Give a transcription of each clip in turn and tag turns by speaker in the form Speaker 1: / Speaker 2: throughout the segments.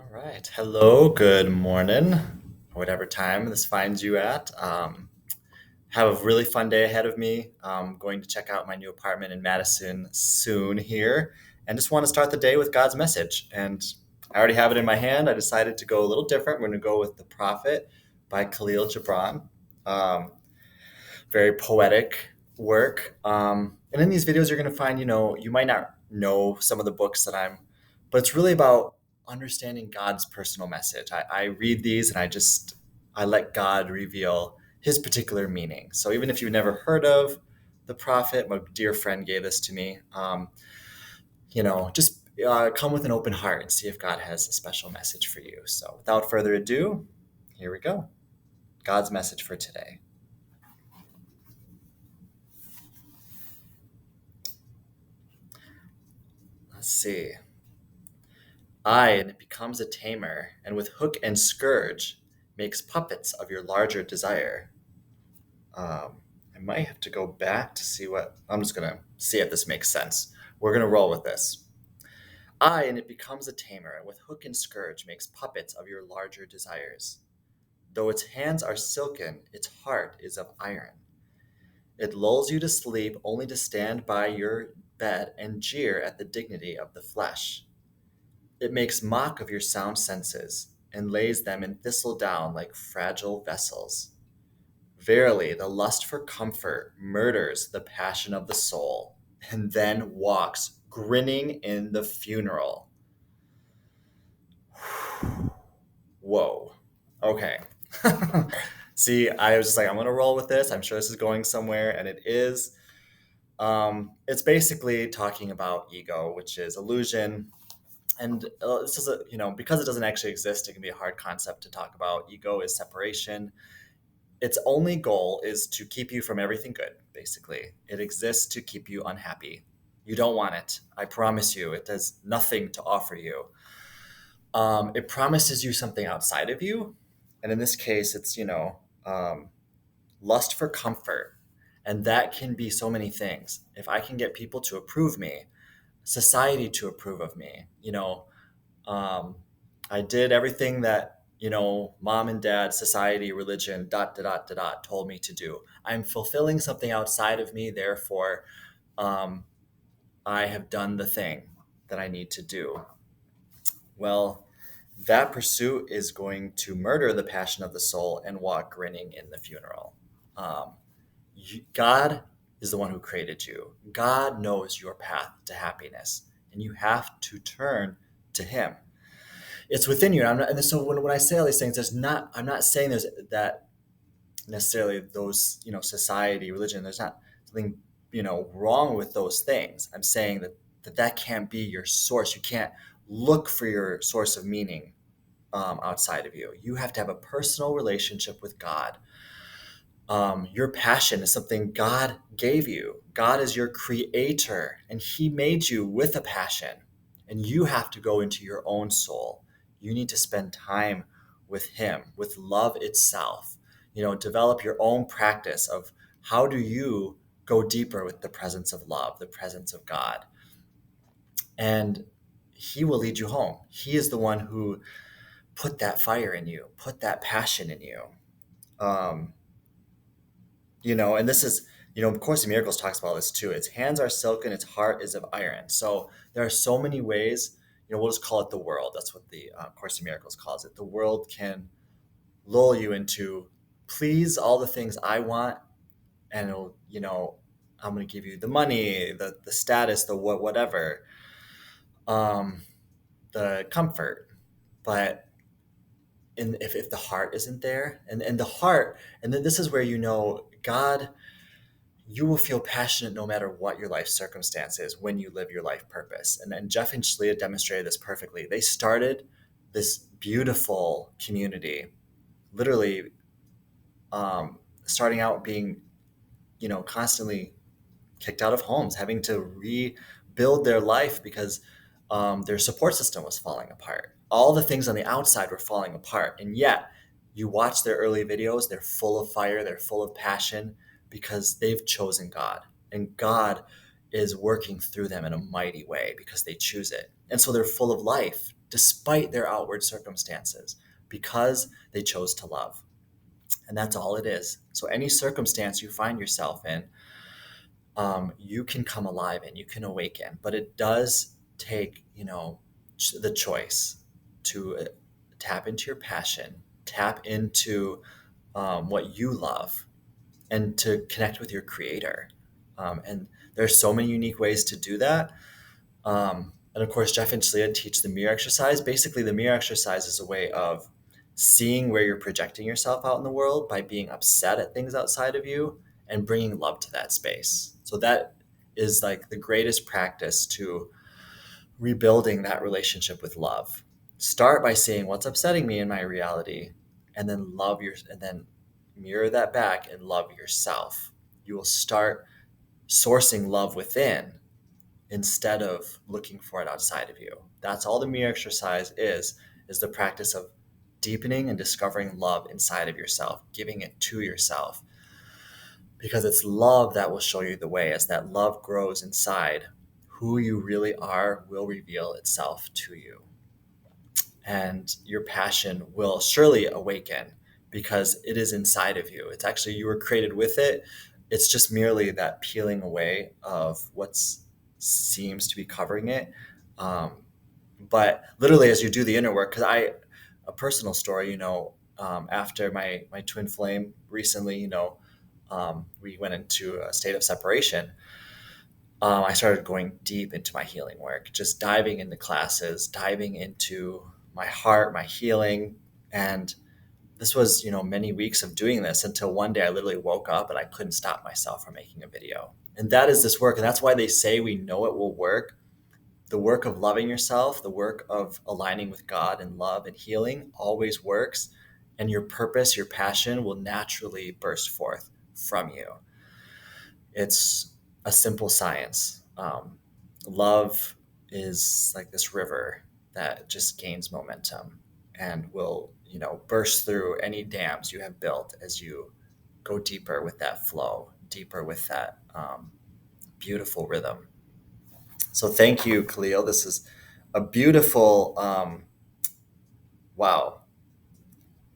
Speaker 1: All right. Hello, good morning, whatever time this finds you at. Have a really fun day ahead of me. I'm going to check out my new apartment in Madison soon here and just want to start the day with God's message. And I already have it in my hand. I decided to go a little different. We're going to go with The Prophet by Khalil Gibran. Um, Very poetic work. And in these videos, you're going to find, you might not know some of the books but it's really about understanding God's personal message. I read these and I let God reveal his particular meaning. So even if you've never heard of the prophet, my dear friend gave this to me, just come with an open heart and see if God has a special message for you. So without further ado, here we go. God's message for today. Let's see. Ay, and it becomes a tamer, and with hook and scourge makes puppets of your larger desire. I might have to go back to see what. I'm just gonna see if this makes sense. We're gonna roll with this. Ay, and it becomes a tamer, and with hook and scourge makes puppets of your larger desires. Though its hands are silken, its heart is of iron. It lulls you to sleep only to stand by your bed and jeer at the dignity of the flesh. It makes mock of your sound senses, and lays them in thistledown like fragile vessels. Verily, the lust for comfort murders the passion of the soul, and then walks grinning in the funeral. Whoa. Okay. See, I was just like, I'm gonna roll with this. I'm sure this is going somewhere, and it is. It's basically talking about ego, which is illusion, and this is because it doesn't actually exist, it can be a hard concept to talk about. Ego is separation. Its only goal is to keep you from everything good. Basically, it exists to keep you unhappy. You don't want it. I promise you, it has nothing to offer you. It promises you something outside of you, and in this case it's um, lust for comfort, and that can be so many things. If I can get people to approve me, society to approve of me, um, I did everything that, mom and dad, society, religion, dot, dot, dot, dot, dot, told me to do. I'm fulfilling something outside of me. Therefore, um, I have done the thing that I need to do. Well, that pursuit is going to murder the passion of the soul and walk grinning in the funeral. Um, God is the one who created you. God knows your path to happiness, and you have to turn to Him. It's within you. And so when I say all these things, I'm not saying there's that necessarily those, society, religion, there's not something, wrong with those things. I'm saying that can't be your source. You can't look for your source of meaning outside of you. You have to have a personal relationship with God. Your passion is something God gave you. God is your creator, and He made you with a passion. And you have to go into your own soul. You need to spend time with Him, with love itself. Develop your own practice of how do you go deeper with the presence of love, the presence of God. And He will lead you home. He is the one who put that fire in you, put that passion in you. Um, and this is, of Course in Miracles talks about this too. Its hands are silken, its heart is of iron. So there are so many ways, we'll just call it the world. That's what the Course in Miracles calls it. The world can lull you into, please all the things I want, and it'll, I'm going to give you the money, the status, the whatever, um, the comfort. But if the heart isn't there, and the heart, and then this is where God, you will feel passionate no matter what your life circumstance is when you live your life purpose. And Jeff and Shalia demonstrated this perfectly. They started this beautiful community, literally starting out being, constantly kicked out of homes, having to rebuild their life because their support system was falling apart. All the things on the outside were falling apart. And yet, you watch their early videos, they're full of fire, they're full of passion because they've chosen God. And God is working through them in a mighty way because they choose it. And so they're full of life despite their outward circumstances because they chose to love. And that's all it is. So any circumstance you find yourself in, you can come alive and you can awaken. But it does take, the choice to tap into your passion, tap into what you love, and to connect with your creator. And there's so many unique ways to do that. And of course, Jeff and Talia teach the mirror exercise. Basically, the mirror exercise is a way of seeing where you're projecting yourself out in the world by being upset at things outside of you and bringing love to that space. So that is like the greatest practice to rebuilding that relationship with love. Start by seeing what's upsetting me in my reality, and then and then mirror that back and love yourself. You will start sourcing love within instead of looking for it outside of you. That's all the mirror exercise is the practice of deepening and discovering love inside of yourself, giving it to yourself. Because it's love that will show you the way. As that love grows inside, who you really are will reveal itself to you. And your passion will surely awaken because it is inside of you. It's actually, you were created with it. It's just merely that peeling away of what seems to be covering it. But literally, as you do the inner work, a personal story, after my twin flame recently, we went into a state of separation. I started going deep into my healing work, just diving into classes, diving into my heart, my healing. And this was, many weeks of doing this until one day I literally woke up and I couldn't stop myself from making a video. And that is this work. And that's why they say we know it will work. The work of loving yourself, the work of aligning with God and love and healing always works. And your purpose, your passion will naturally burst forth from you. It's a simple science. Love is like this river that just gains momentum and will, burst through any dams you have built as you go deeper with that flow, deeper with that beautiful rhythm. So thank you, Khalil. This is a beautiful, wow,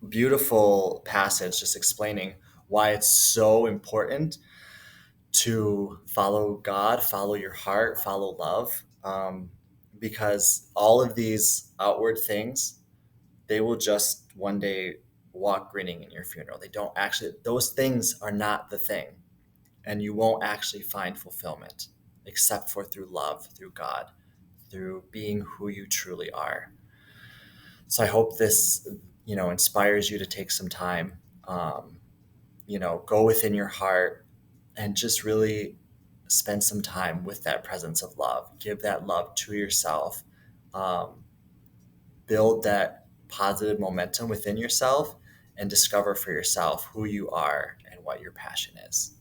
Speaker 1: beautiful passage just explaining why it's so important to follow God, follow your heart, follow love, because all of these outward things, they will just one day walk grinning in your funeral. They don't actually, those things are not the thing. And you won't actually find fulfillment except for through love, through God, through being who you truly are. So I hope this, inspires you to take some time, go within your heart and just really spend some time with that presence of love. Give that love to yourself. Um, Build that positive momentum within yourself and discover for yourself who you are and what your passion is.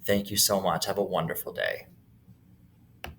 Speaker 1: Thank you so much. Have a wonderful day.